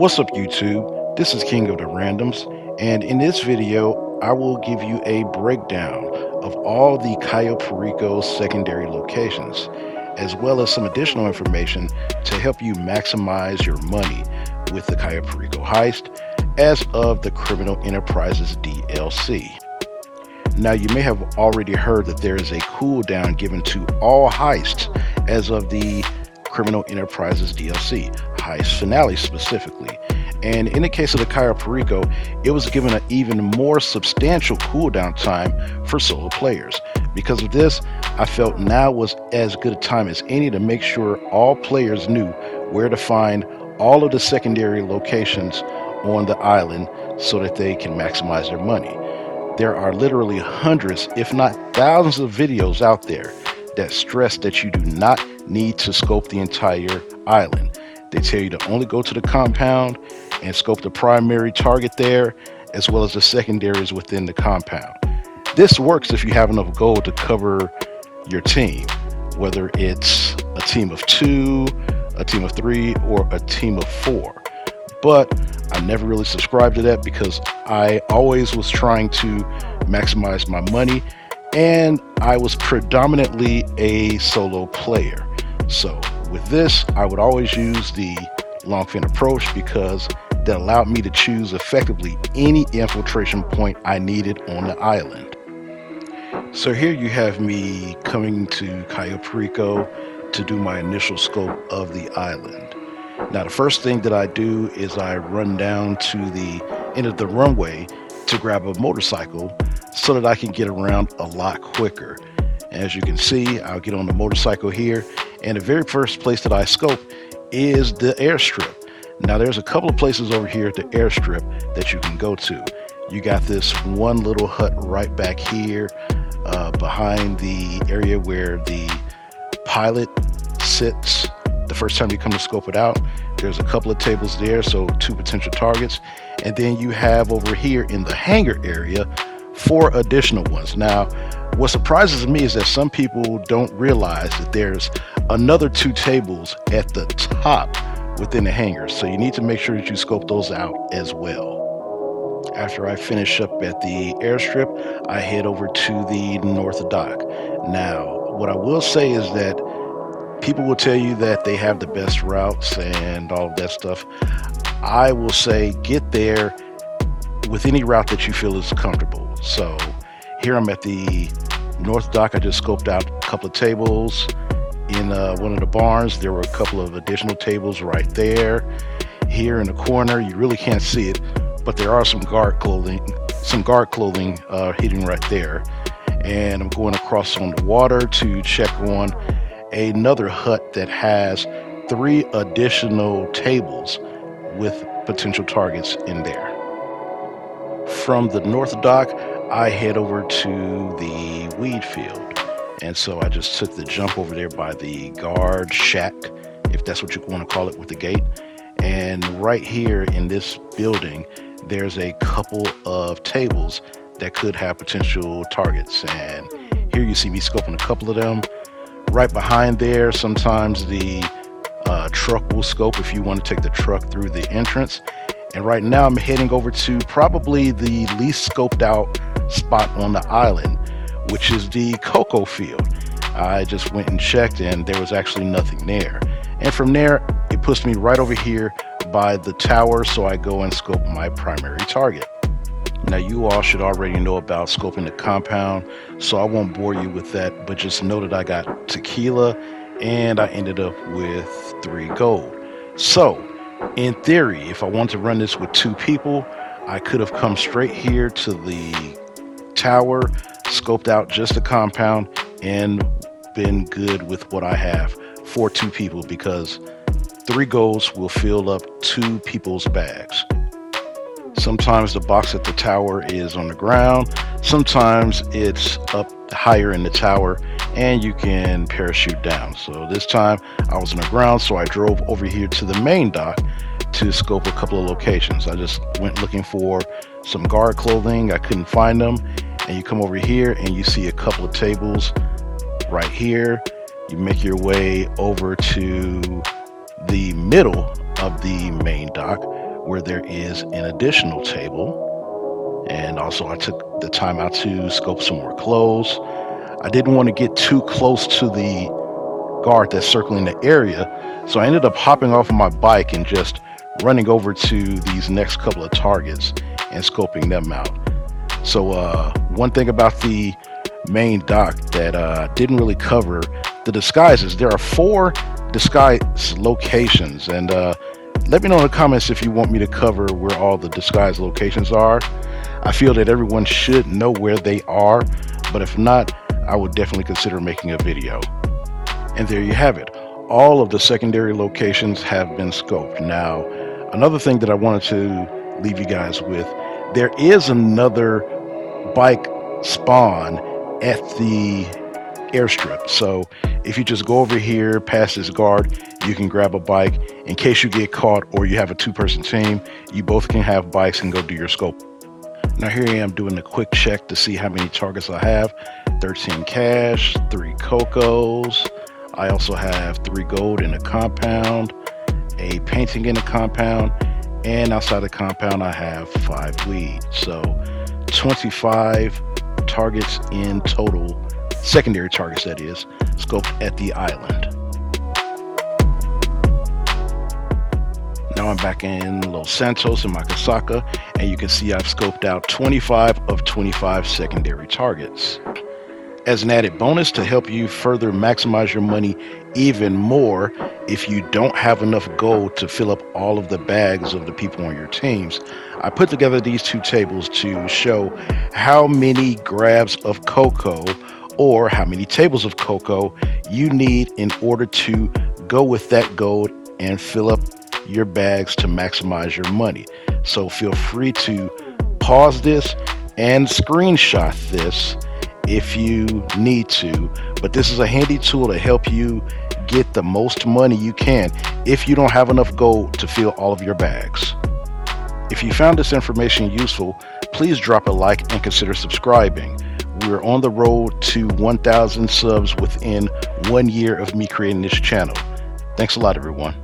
What's up YouTube? This is King of the Randoms, and in this video I will give you a breakdown of all the Cayo Perico secondary locations, as well as some additional information to help you maximize your money with the Cayo Perico heist as of the Criminal Enterprises DLC. Now, you may have already heard that there is a cooldown given to all heists as of the Criminal Enterprises DLC, heist finale specifically. And in the case of the Cayo Perico, it was given an even more substantial cooldown time for solo players. Because of this, I felt now was as good a time as any to make sure all players knew where to find all of the secondary locations on the island so that they can maximize their money. There are literally hundreds, if not thousands of videos out there that stress that you do not need to scope the entire island. They tell you to only go to the compound and scope the primary target there, as well as the secondaries within the compound. This works if you have enough gold to cover your team, whether it's a team of 2, a team of 3, or a team of 4. But I never really subscribed to that because I always was trying to maximize my money, and I was predominantly a solo player. So with this, I would always use the long fin approach because that allowed me to choose effectively any infiltration point I needed on the island. So here you have me coming to Cayo Perico to do my initial scope of the island. Now, the first thing that I do is I run down to the end of the runway to grab a motorcycle so that I can get around a lot quicker. As you can see, I'll get on the motorcycle here, and the very first place that I scope is the airstrip. Now, there's a couple of places over here at the airstrip that you can go to. You got this one little hut right back here behind the area where the pilot sits the first time you come to scope it out. There's a couple of tables there, so 2 potential targets. And then you have over here in the hangar area 4 additional ones. Now, what surprises me is that some people don't realize that there's another 2 tables at the top within the hangar. So you need to make sure that you scope those out as well. After I finish up at the airstrip, I head over to the north dock. Now, what I will say is that people will tell you that they have the best routes and all of that stuff. I will say get there with any route that you feel is comfortable. So here I'm at the north dock. I just scoped out a couple of tables in one of the barns. There were a couple of additional tables right there. Here in the corner, you really can't see it, but there are some guard clothing hidden right there. And I'm going across on the water to check on another hut that has 3 additional tables with potential targets in there. From the north dock, I head over to the weed field. And so I just took the jump over there by the guard shack, if that's what you want to call it, with the gate. And right here in this building, there's a couple of tables that could have potential targets. And here you see me scoping a couple of them. Right behind there, sometimes the truck will scope if you want to take the truck through the entrance. And right now I'm heading over to probably the least scoped out spot on the island, which is the coco field. I just went and checked and there was actually nothing there. And from there, it puts me right over here by the tower, so I go and scope my primary target. Now, you all should already know about scoping the compound, so I won't bore you with that, but just know that I got tequila and I ended up with 3 gold. So, in theory, if I want to run this with 2 people, I could have come straight here to the tower, scoped out just the compound, and been good with what I have for 2 people, because 3 golds will fill up 2 people's bags. Sometimes the box at the tower is on the ground, sometimes it's up higher in the tower and you can parachute down. So this time I was on the ground, so I drove over here to the main dock to scope a couple of locations. I just went looking for some guard clothing. I couldn't find them, and you come over here and you see a couple of tables right here. You make your way over to the middle of the main dock, where there is an additional table. And also I took the time out to scope some more clothes. I didn't want to get too close to the guard that's circling the area, so I ended up hopping off of my bike and just running over to these next couple of targets and scoping them out. So one thing about the main dock that didn't really cover, the disguises. There are 4 disguise locations, and let me know in the comments if you want me to cover where all the disguise locations are. I feel that everyone should know where they are, but if not, I would definitely consider making a video. And there you have it. All of the secondary locations have been scoped. Now, another thing that I wanted to leave you guys with, there is another bike spawn at the airstrip. So if you just go over here past this guard, you can grab a bike in case you get caught or you have a 2-person team. You both can have bikes and go do your scope. Now here I am doing a quick check to see how many targets I have. 13 cash, 3 cocos. I also have 3 gold in a compound, a painting in a compound, and outside the compound I have 5 weed. So 25 targets in total, secondary targets that is, scoped at the island. Now I'm back in Los Santos in my Casaca, and you can see I've scoped out 25 of 25 secondary targets. As an added bonus to help you further maximize your money even more, if you don't have enough gold to fill up all of the bags of the people on your teams, I put together these 2 tables to show how many grabs of coco or how many tables of coco you need in order to go with that gold and fill up your bags to maximize your money. So feel free to pause this and screenshot this if you need to, but this is a handy tool to help you get the most money you can if you don't have enough gold to fill all of your bags. If you found this information useful, please drop a like and consider subscribing. We're on the road to 1,000 subs within 1 year of me creating this channel. Thanks a lot, everyone.